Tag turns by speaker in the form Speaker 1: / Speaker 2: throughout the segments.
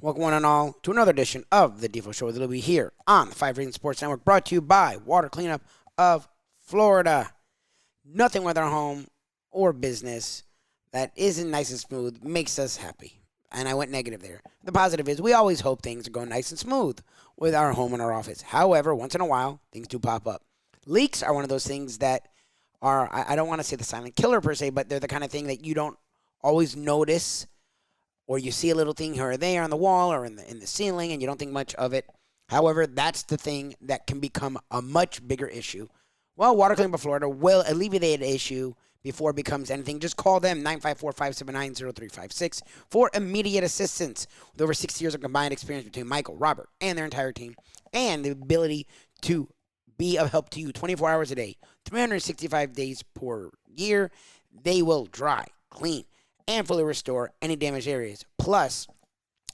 Speaker 1: Welcome one and all to another edition of the Defo Show with Lubie here on the 5 Reasons Sports Network, brought to you by Water Cleanup of Florida. Nothing with our home or business that isn't nice and smooth makes us happy. And I went negative there. The positive is we always hope things are going nice and smooth with our home and our office. However, once in a while, things do pop up. Leaks are one of those things that are, I don't want to say the silent killer per se, but they're the kind of thing that you don't always notice, or you see a little thing here or there on the wall or in the ceiling and you don't think much of it. However, that's the thing that can become a much bigger issue. Well, Water Cleanup of Florida will alleviate the issue before it becomes anything. Just call them, 954-579-0356, for immediate assistance. With over 6 years of combined experience between Michael, Robert, and their entire team, and the ability to be of help to you 24 hours a day, 365 days per year, they will dry, clean, and fully restore any damaged areas. Plus,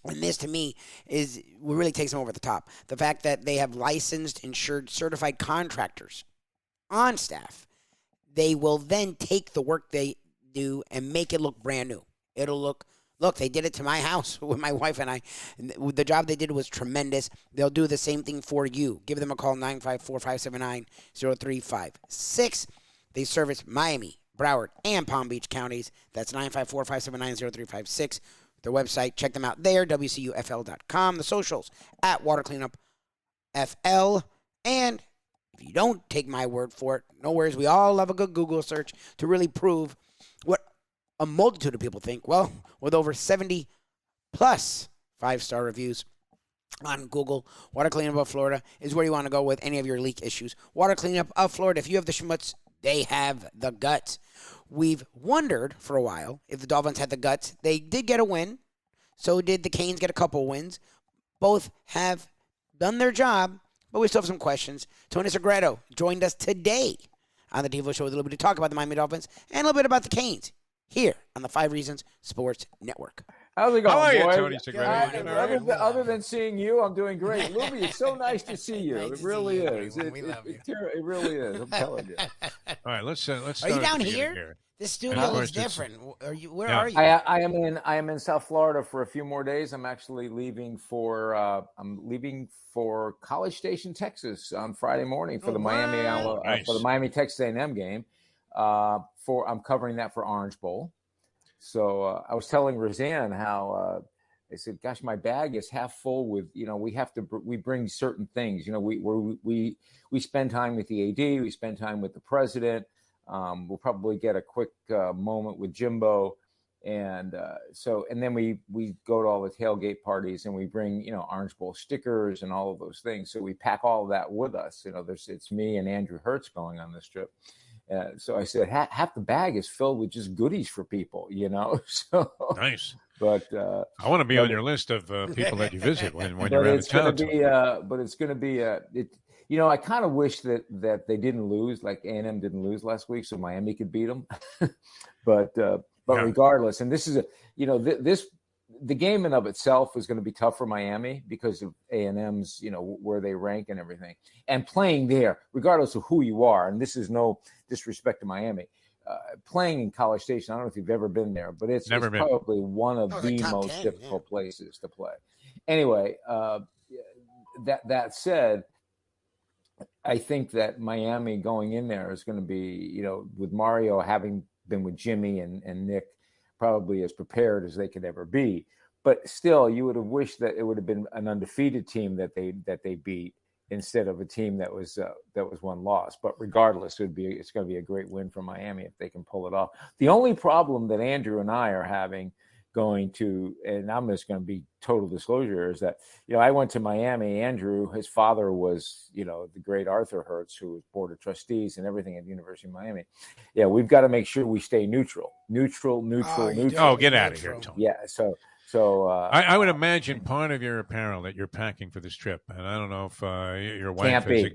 Speaker 1: and this to me is what really takes them over the top, the fact that they have licensed, insured, certified contractors on staff. They will then take the work they do and make it look brand new. It'll look, they did it to my house with my wife and I. The job they did was tremendous. They'll do the same thing for you. Give them a call, 954-579-0356. They service Miami, Broward, and Palm Beach counties. That's 954-579-0356. Their website, check them out there, wcufl.com. The socials, at Water Cleanup FL. And if you don't take my word for it, no worries. We all love a good Google search to really prove what a multitude of people think. Well, with over 70 plus 5-star reviews on Google, Water Cleanup of Florida is where you want to go with any of your leak issues. Water Cleanup of Florida. If you have the schmutz, they have the guts. We've wondered for a while if the Dolphins had the guts. They did get a win. So did the Canes get a couple wins. Both have done their job, but we still have some questions. Tony Segreto joined us today on the Defo Show with a little bit to talk about the Miami Dolphins and a little bit about the Canes here on the 5 Reasons Sports Network.
Speaker 2: How's it going,
Speaker 3: How are you,
Speaker 2: boy?
Speaker 3: Tony Segreto?
Speaker 2: Other than seeing you, I'm doing great. Lubie, it's so nice to see you. It really is. It really is. I'm telling you.
Speaker 3: All right, let's start.
Speaker 1: Are you down here? This studio looks different. Are you? Where are you?
Speaker 2: I am in South Florida for a few more days. I'm actually leaving for College Station, Texas, on Friday morning for the Miami Texas A&M game. I'm covering that for Orange Bowl. So I was telling Roseanne how I said, "Gosh, my bag is half full with we bring certain things. We spend time with the AD, we spend time with the president. We'll probably get a quick moment with Jimbo, and then we go to all the tailgate parties and we bring Orange Bowl stickers and all of those things. So we pack all of that with us. It's me and Andrew Hertz going on this trip." So I said, half the bag is filled with just goodies for people, So
Speaker 3: nice.
Speaker 2: But
Speaker 3: I want to be on your list of people that you visit when you're out of town.
Speaker 2: But it's going to be I kind of wish that they didn't lose, like A&M didn't lose last week, so Miami could beat them. But regardless, and this is the game in of itself is going to be tough for Miami because of A&M's, where they rank and everything. And playing there, regardless of who you are, and this is no disrespect to Miami, playing in College Station, I don't know if you've ever been there, but it's probably one of the most difficult places to play. Anyway, that said, I think that Miami going in there is going to be, with Mario having been with Jimmy and Nick, probably as prepared as they could ever be. But still, you would have wished that it would have been an undefeated team that they beat instead of a team that was one loss. But regardless, it's going to be a great win for Miami if they can pull it off. The only problem that Andrew and I are having and I'm just going to be total disclosure, is that, I went to Miami. Andrew, his father was, the great Arthur Hertz, who was board of trustees and everything at the University of Miami. Yeah, we've got to make sure we stay neutral.
Speaker 3: Oh, get out of here, Tony.
Speaker 2: Yeah, so
Speaker 3: I would imagine part of your apparel that you're packing for this trip, and I don't know if your wife is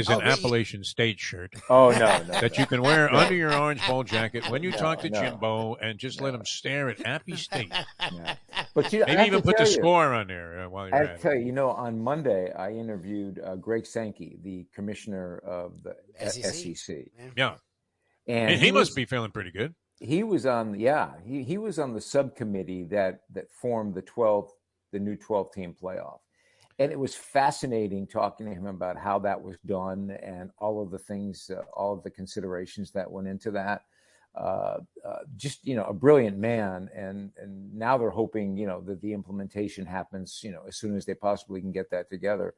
Speaker 3: an Appalachian State shirt.
Speaker 2: Oh, no.
Speaker 3: That you can wear under your Orange Bowl jacket when you talk to Jimbo and just let him stare at Appy State.
Speaker 2: Yeah. But
Speaker 3: maybe even put the score on there while you're at it.
Speaker 2: I have to tell you, on Monday, I interviewed Greg Sankey, the commissioner of the SEC.
Speaker 3: Yeah. And he must be feeling pretty good.
Speaker 2: He was on, he was on the subcommittee that formed the new 12-team playoff. And it was fascinating talking to him about how that was done and all of the things, all of the considerations that went into that. Just, a brilliant man. And now they're hoping, that the implementation happens, as soon as they possibly can get that together.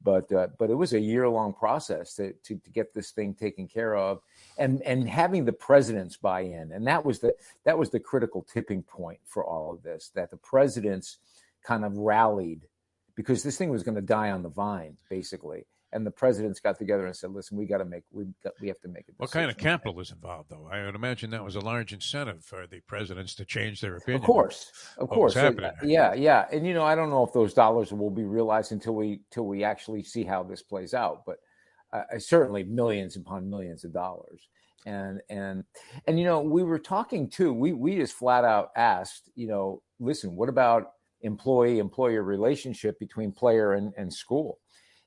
Speaker 2: But it was a year-long process to get this thing taken care of, and having the presidents buy in. And that was the critical tipping point for all of this, that the presidents kind of rallied, because this thing was going to die on the vine, basically. And the presidents got together and said, "Listen, we have to make a decision."
Speaker 3: What kind of capital is involved, though? I would imagine that was a large incentive for the presidents to change their opinion.
Speaker 2: Of course.
Speaker 3: What's happening?
Speaker 2: Yeah. And I don't know if those dollars will be realized until we actually see how this plays out. But certainly millions upon millions of dollars. And we were talking too. We just flat out asked, listen, what about employee-employer relationship between player and school?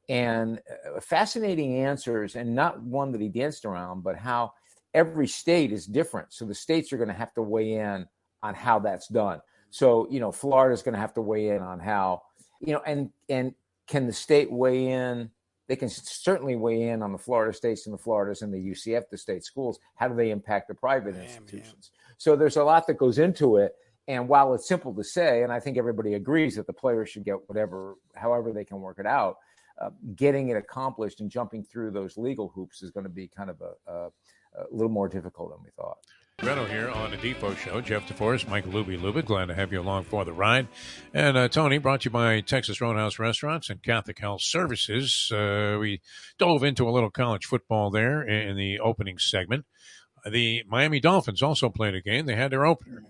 Speaker 2: And fascinating answers, and not one that he danced around, but how every state is different. So the states are going to have to weigh in on how that's done. So, Florida's going to have to weigh in on how, and can the state weigh in? They can certainly weigh in on the Florida states and the Floridas and the UCF, the state schools. How do they impact the private institutions? So there's a lot that goes into it. And while it's simple to say, and I think everybody agrees that the players should get however they can work it out, getting it accomplished and jumping through those legal hoops is going to be kind of a little more difficult than we thought.
Speaker 3: Segreto here on the Defo Show. Jeff DeForest, Michael Lubie. Glad to have you along for the ride. And Tony, brought to you by Texas Roadhouse Restaurants and Catholic Health Services. We dove into a little college football there in the opening segment. The Miami Dolphins also played a game. They had their opener.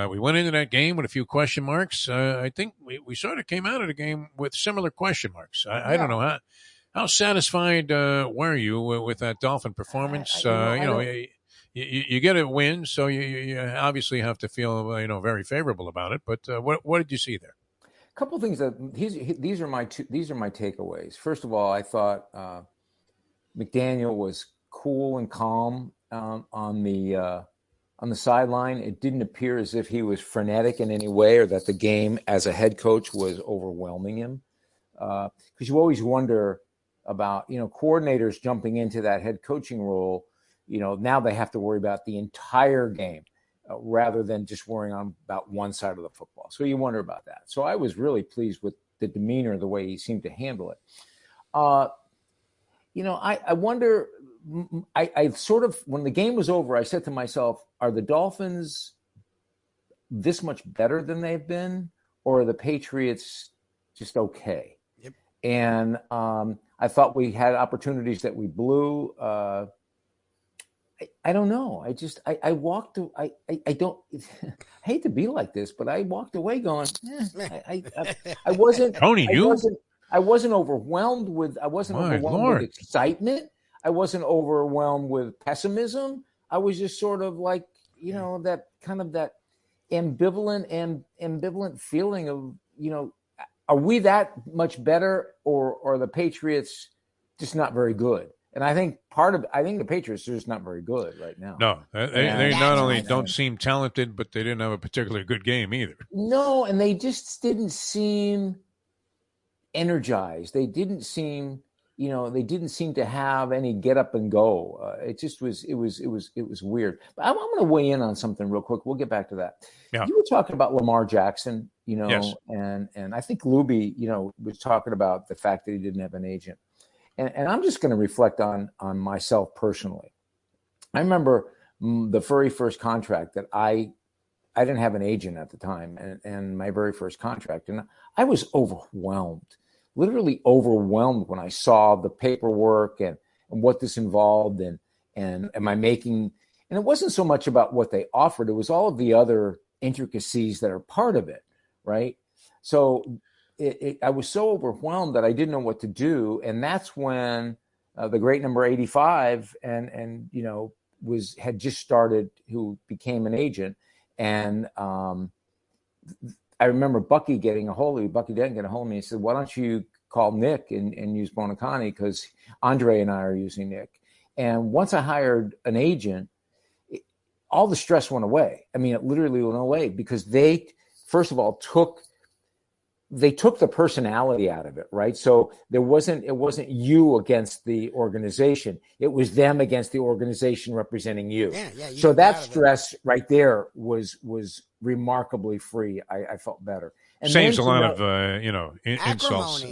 Speaker 3: We went into that game with a few question marks. I think we sort of came out of the game with similar question marks. I don't know. How satisfied were you with that Dolphin performance? You get a win, so you obviously have to feel very favorable about it. But what did you see there?
Speaker 2: A couple of things these are my takeaways. First of all, I thought McDaniel was cool and calm on the sideline. It didn't appear as if he was frenetic in any way, or that the game as a head coach was overwhelming him. Because you always wonder about coordinators jumping into that head coaching role. Now they have to worry about the entire game rather than just worrying about one side of the football. So you wonder about that. So I was really pleased with the demeanor, the way he seemed to handle it. I wonder, I sort of, when the game was over, I said to myself, are the Dolphins this much better than they've been, or are the Patriots just okay?
Speaker 1: Yep. And
Speaker 2: I thought we had opportunities that we blew. I don't know. I walked. I don't. I hate to be like this, but I walked away going. I wasn't.
Speaker 3: Tony,
Speaker 2: I wasn't overwhelmed with. I wasn't overwhelmed with excitement. I wasn't overwhelmed with pessimism. I was just sort of like, that kind of that ambivalent feeling of, are we that much better, or are the Patriots just not very good? And I think the Patriots are just not very good right now.
Speaker 3: No, they not only don't seem talented, but they didn't have a particularly good game either.
Speaker 2: No, and they just didn't seem energized. They didn't seem, to have any get up and go. It was weird. But I'm going to weigh in on something real quick. We'll get back to that.
Speaker 3: Yeah.
Speaker 2: You were talking about Lamar Jackson,
Speaker 3: Yes.
Speaker 2: and I think Lubie, was talking about the fact that he didn't have an agent. And I'm just going to reflect on myself personally. I remember the very first contract that I didn't have an agent at the time, and my very first contract, and I was overwhelmed, literally overwhelmed when I saw the paperwork and what this involved, and am I making? And it wasn't so much about what they offered; it was all of the other intricacies that are part of it, right? So. I was so overwhelmed that I didn't know what to do, and that's when the great number 85 and had just started, who became an agent, and I remember Bucky getting a hold of me. Bucky didn't get a hold of me. He said, "Why don't you call Nick and use Bonacani, because Andre and I are using Nick." And once I hired an agent, all the stress went away. I mean, it literally went away, because they, first of all, took they took the personality out of it, right? So it wasn't you against the organization. It was them against the organization representing you.
Speaker 1: Yeah.
Speaker 2: So that stress right there was remarkably free. I felt better. And
Speaker 3: saves a lot of insults.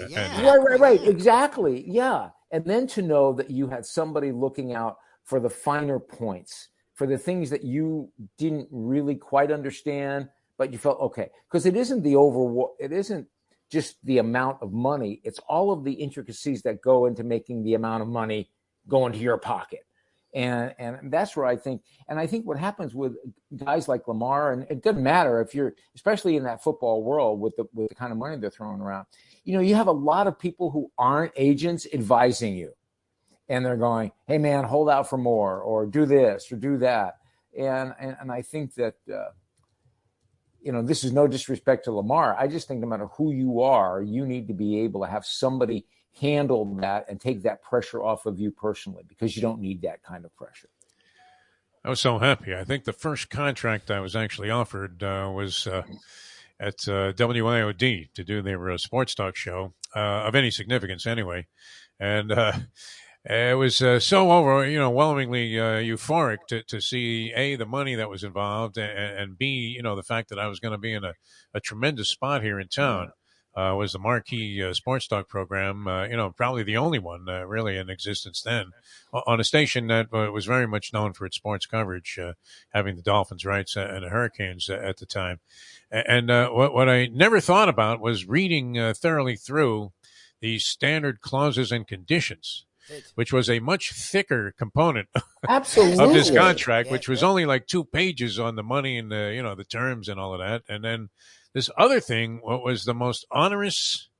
Speaker 2: Right. Exactly. Yeah. And then to know that you had somebody looking out for the finer points, for the things that you didn't really quite understand, but you felt okay. Because it isn't it isn't just the amount of money. It's all of the intricacies that go into making the amount of money go into your pocket. And that's where I think what happens with guys like Lamar, and it doesn't matter if you're, especially in that football world with the kind of money they're throwing around, you have a lot of people who aren't agents advising you. And they're going, hey, man, hold out for more, or do this or do that. And I think that, this is no disrespect to Lamar. I just think no matter who you are, you need to be able to have somebody handle that and take that pressure off of you personally, because you don't need that kind of pressure.
Speaker 3: I was so happy. I think the first contract I was actually offered was at WIOD to do their sports talk show of any significance anyway. And it was so overwhelmingly euphoric to see A, the money that was involved, and B, the fact that I was going to be in a tremendous spot here in town. Was the marquee sports talk program, probably the only one really in existence then, on a station that was very much known for its sports coverage, having the Dolphins, right, and the Hurricanes at the time. And what I never thought about was reading thoroughly through the standard clauses and conditions, which was a much thicker component of this contract, which was only like 2 pages on the money and the terms and all of that. And then this other thing, what was the most onerous,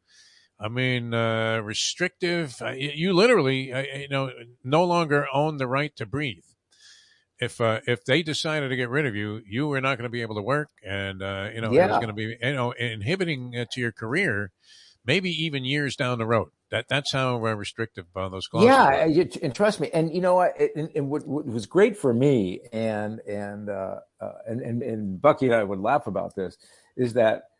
Speaker 3: restrictive, you literally, no longer own the right to breathe. If they decided to get rid of you, you were not going to be able to work. And, it was going to be, inhibiting to your career, maybe even years down the road. That's how restrictive those clauses were.
Speaker 2: And trust me. And you know what? And what was great for me, and Bucky and I would laugh about this, is that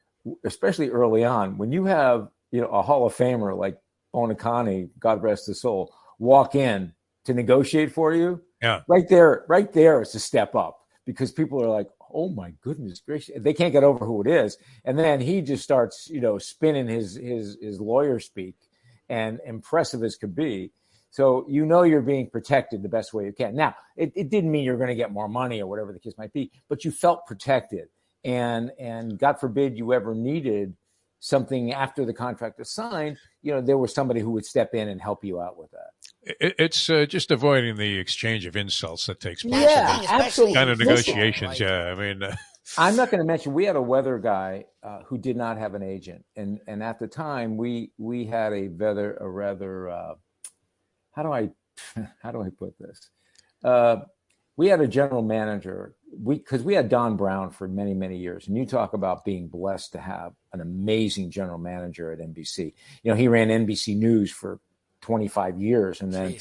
Speaker 2: especially early on, when you have a Hall of Famer like Bonacani, God rest his soul, walk in to negotiate for you, right there is a step up, because people are like, oh my goodness gracious, they can't get over who it is, and then he just starts spinning his lawyer speak, and impressive as could be. So you're being protected the best way you can. Now, it didn't mean you're going to get more money or whatever the case might be, but you felt protected. And God forbid you ever needed something after the contract is signed, there was somebody who would step in and help you out with that.
Speaker 3: It's just avoiding the exchange of insults that takes place.
Speaker 2: Yeah, absolutely.
Speaker 3: Kind of negotiations.
Speaker 2: I'm not going to mention, we had a weather guy who did not have an agent, and at the time we had a rather how do I put this? We had a general manager. Because we had Don Brown for many, many years, and you talk about being blessed to have an amazing general manager at NBC. He ran NBC News for 25 years, and then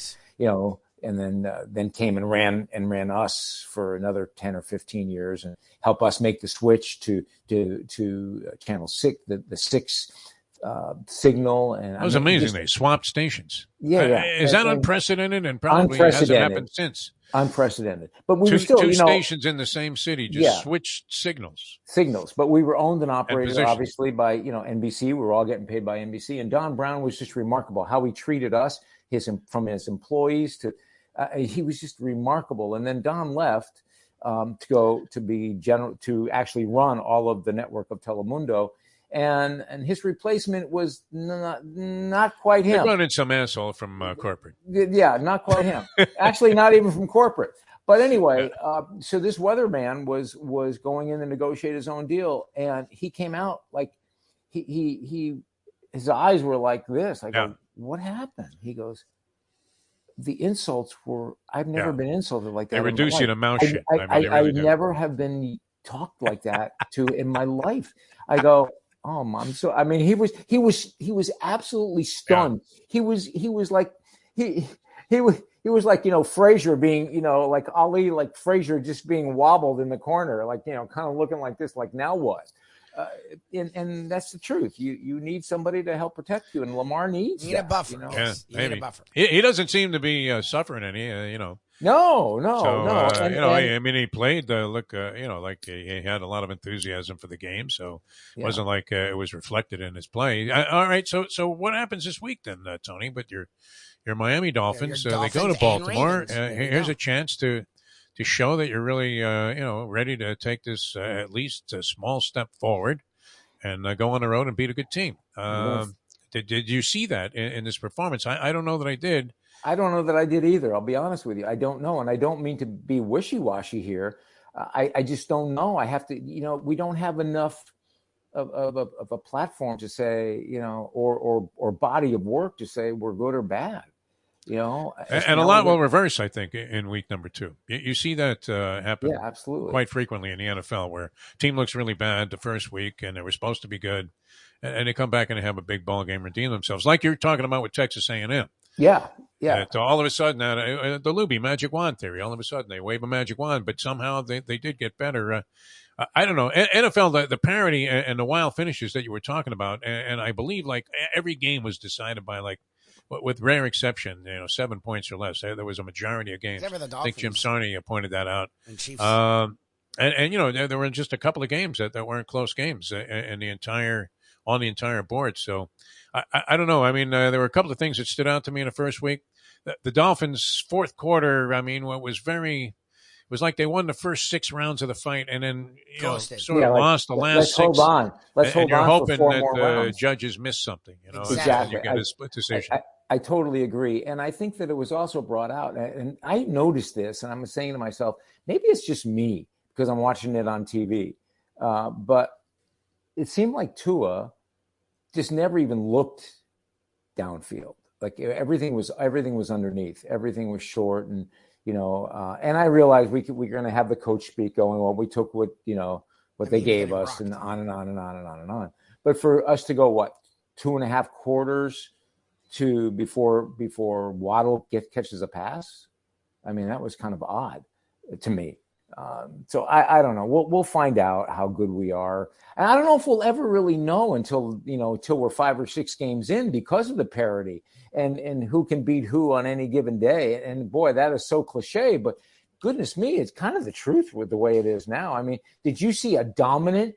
Speaker 2: then came and ran us for another 10 or 15 years, and helped us make the switch to Channel 6, the 6 signal. And
Speaker 3: that was amazing. They swapped stations.
Speaker 2: Yeah.
Speaker 3: Is that unprecedented? And probably hasn't happened since.
Speaker 2: Unprecedented. But we
Speaker 3: were
Speaker 2: still,
Speaker 3: two stations in the same city just switched signals.
Speaker 2: But we were owned and operated obviously by NBC. We were all getting paid by NBC, and Don Brown was just remarkable how he treated us, from his employees to he was just remarkable. And then Don left to go to be to actually run all of the network of Telemundo. And his replacement was not quite him.
Speaker 3: They brought in some asshole from corporate.
Speaker 2: Yeah, not quite him. Actually, not even from corporate. But anyway, so this weatherman was going in to negotiate his own deal, and he came out like his eyes were like this. I go, what happened? He goes, the insults were. I've never been insulted like that.
Speaker 3: They reduce you to mouse shit.
Speaker 2: I never have been talked like that to in my life. I go, oh, Mom. So he was absolutely stunned. Yeah. He was like Frazier being, like Ali, like Frazier just being wobbled in the corner, like, kind of looking like this, like, now what? And that's the truth. You need somebody to help protect you, and Lamar needs
Speaker 1: You need a buffer.
Speaker 2: You know?
Speaker 1: Yes, you need a buffer.
Speaker 3: He doesn't seem to be suffering any,
Speaker 2: No.
Speaker 3: I mean, he played, like he had a lot of enthusiasm for the game, so it wasn't like it was reflected in his play. All right, so what happens this week then, Tony? But your Miami Dolphins,
Speaker 1: your
Speaker 3: they go to
Speaker 1: Dolphins
Speaker 3: Baltimore.
Speaker 1: and
Speaker 3: Here's a chance to show that you're really, ready to take this at least a small step forward and go on the road and beat a good team. Did you see that in this performance? I don't know that I did.
Speaker 2: I don't know that I did either. I'll be honest with you. I don't know. And I don't mean to be wishy-washy here. I just don't know. I have to, we don't have enough of a platform to say, or body of work to say we're good or bad.
Speaker 3: And a lot will reverse, I think, in week number 2. You see that happen
Speaker 2: absolutely.
Speaker 3: Quite frequently in the NFL, where team looks really bad the first week and they were supposed to be good, and they come back and they have a big ball game, redeem themselves, like you're talking about with Texas A&M.
Speaker 2: Yeah.
Speaker 3: All of a sudden, the Lubie magic wand theory, all of a sudden they wave a magic wand, but somehow they did get better. I don't know. NFL, the parity and the wild finishes that you were talking about, and I believe like every game was decided by like, with rare exception, 7 points or less. There was a majority of games.
Speaker 1: I
Speaker 3: think Jim Sarney pointed that out.
Speaker 1: And Chiefs.
Speaker 3: There were just a couple of games that weren't close games on the entire board. So I don't know. I mean, there were a couple of things that stood out to me in the first week. The Dolphins' fourth quarter, I mean, it was like they won the first 6 rounds of the fight and then lost the last 6.
Speaker 2: Hold on. Let's hold on.
Speaker 3: You're hoping
Speaker 2: for 4
Speaker 3: that
Speaker 2: more rounds.
Speaker 3: Judges miss something.
Speaker 2: Exactly.
Speaker 3: You get a split decision.
Speaker 2: I totally agree. And I think that it was also brought out, and I noticed this, and I'm saying to myself, maybe it's just me because I'm watching it on TV. But it seemed like Tua just never even looked downfield. Like everything was underneath. Everything was short. And, and I realized we're going to have the coach speak going, well, we took what they gave us and on and on and on and on and on. But for us to go, 2.5 quarters to before Waddle catches a pass, I mean, that was kind of odd to me. So I don't know. We'll find out how good we are. And I don't know if we'll ever really know until we're 5 or 6 games in because of the parity and who can beat who on any given day. And boy, that is so cliche, but goodness me, it's kind of the truth with the way it is now. I mean, did you see a dominant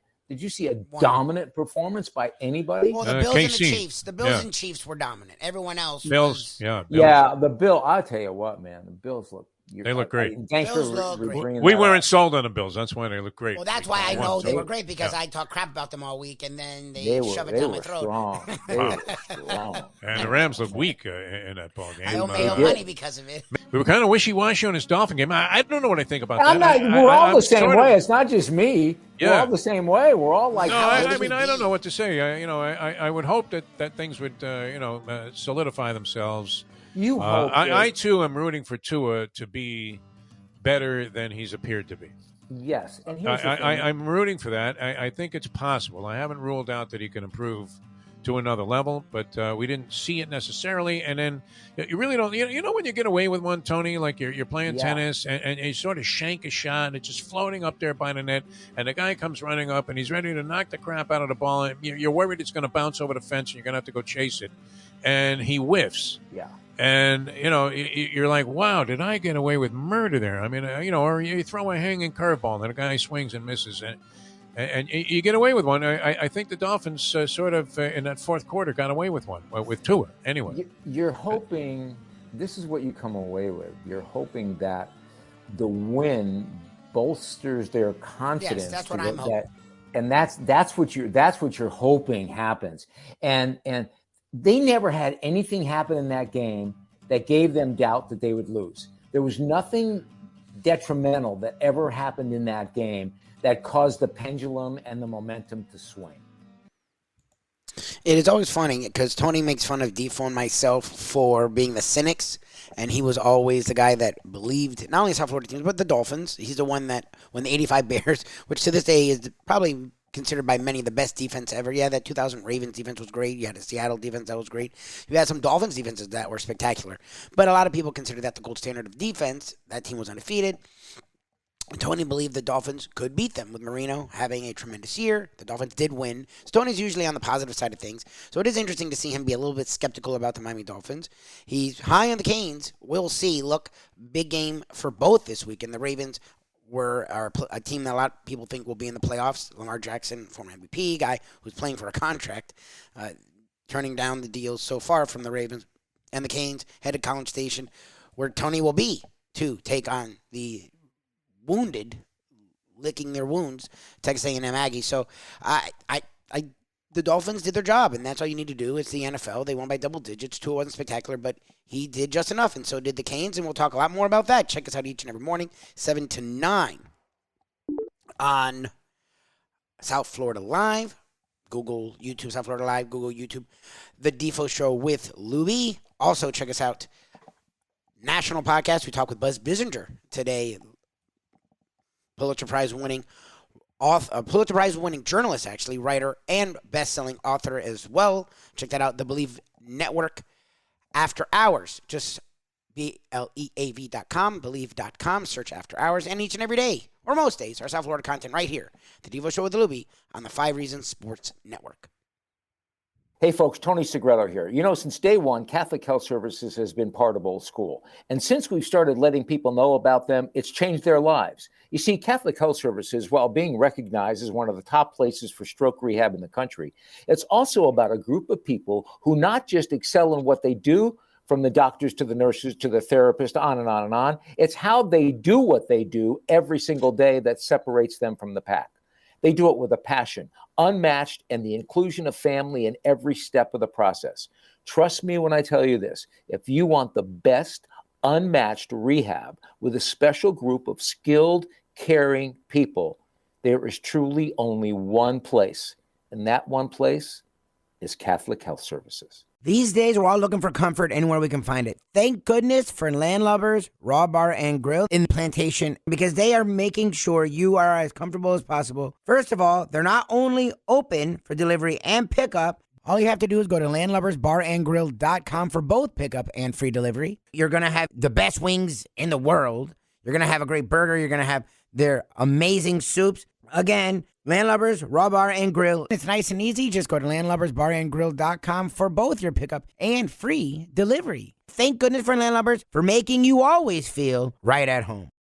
Speaker 2: performance by anybody?
Speaker 1: Well, the Bills and the
Speaker 3: KC.
Speaker 1: Chiefs. The Bills and Chiefs were dominant. Everyone else
Speaker 3: Bills.
Speaker 1: was...
Speaker 2: Yeah, the Bill. I'll tell you what, man. The Bills look...
Speaker 3: They look great.
Speaker 1: Bills look great.
Speaker 3: We weren't sold on the Bills. That's why they look great.
Speaker 1: Well, that's why I know they were great because I talked crap about them all week, and then they shove it down my throat.
Speaker 2: They were strong.
Speaker 3: And the Rams look weak in that ball game.
Speaker 1: I owe Mayo money because of it.
Speaker 3: We were kind of wishy-washy on this Dolphin game. I don't know what I think about that.
Speaker 2: We're all the same way. It's not just me.
Speaker 3: Yeah.
Speaker 2: We're all the same way. We're all like...
Speaker 3: No, I mean, I don't know what to say. I would hope that things would, solidify themselves.
Speaker 2: You hope.
Speaker 3: I, too, am rooting for Tua to be better than he's appeared to be.
Speaker 2: Yes. And
Speaker 3: I'm rooting for that. I think it's possible. I haven't ruled out that he can improve to another level, but we didn't see it necessarily. And then you really don't, when you get away with one, Tony, like you're playing tennis and you sort of shank a shot and it's just floating up there by the net and the guy comes running up and he's ready to knock the crap out of the ball. And you're worried it's going to bounce over the fence and you're going to have to go chase it. And he whiffs.
Speaker 2: Yeah.
Speaker 3: And, you're like, wow, did I get away with murder there? I mean, or you throw a hanging curveball and the guy swings and misses. And you get away with one. I think the Dolphins sort of in that fourth quarter got away with one, with Tua anyway.
Speaker 2: You're hoping, this is what you come away with. You're hoping that the win bolsters their confidence.
Speaker 1: Yes, that's what I'm hoping.
Speaker 2: And that's what you're hoping happens. And they never had anything happen in that game that gave them doubt that they would lose. There was nothing detrimental that ever happened in that game that caused the pendulum and the momentum to swing.
Speaker 1: It is always funny because Tony makes fun of Defo and myself for being the cynics, and he was always the guy that believed not only South Florida teams, but the Dolphins. He's the one that, when the 85 Bears, which to this day is probably considered by many the best defense ever. Yeah, that 2000 Ravens defense was great. You had a Seattle defense that was great. You had some Dolphins defenses that were spectacular. But a lot of people consider that the gold standard of defense. That team was undefeated. Tony believed the Dolphins could beat them with Marino having a tremendous year. The Dolphins did win. So Tony's usually on the positive side of things. So it is interesting to see him be a little bit skeptical about the Miami Dolphins. He's high on the Canes. We'll see. Look, big game for both this week. And the Ravens are a team that a lot of people think will be in the playoffs. Lamar Jackson, former MVP, guy who's playing for a contract, turning down the deals so far from the Ravens. And the Canes headed College Station, where Tony will be to take on the wounded, licking their wounds, Texas A&M Aggies. So the Dolphins did their job, and that's all you need to do. It's the NFL. They won by double digits. Tua wasn't spectacular, but he did just enough, and so did the Canes, and we'll talk a lot more about that. Check us out each and every morning, 7 to 9 on South Florida Live. Google YouTube, South Florida Live, Google YouTube, The Defo Show with Lubie. Also, check us out, National Podcast. We talk with Buzz Bissinger today, Pulitzer Prize winning journalist, actually, writer, and best-selling author as well. Check that out, the Believe Network. After Hours, just BLEAV.com, Believe.com, search After Hours, and each and every day, or most days, our South Florida content right here, The Devo Show with Lubie on the 5 Reasons Sports Network.
Speaker 2: Hey folks, Tony Segreto here. You know, since day one, Catholic Health Services has been part of Old School. And since we've started letting people know about them, it's changed their lives. You see, Catholic Health Services, while being recognized as one of the top places for stroke rehab in the country, it's also about a group of people who not just excel in what they do, from the doctors to the nurses to the therapist, on and on and on. It's how they do what they do every single day that separates them from the pack. They do it with a passion, unmatched, and the inclusion of family in every step of the process. Trust me when I tell you this. If you want the best, unmatched rehab with a special group of skilled, caring people, there is truly only one place, and that one place is Catholic Health Services.
Speaker 4: These days, we're all looking for comfort anywhere we can find it. Thank goodness for Landlubbers Raw Bar and Grill in the Plantation, because they are making sure you are as comfortable as possible. First of all, they're not only open for delivery and pickup. All you have to do is go to landlubbersbarandgrill.com for both pickup and free delivery. You're going to have the best wings in the world. You're going to have a great burger. You're going to have their amazing soups. Again, Landlubbers, Raw Bar and Grill. It's nice and easy. Just go to landlubbersbarandgrill.com for both your pickup and free delivery. Thank goodness for Landlubbers for making you always feel right at home.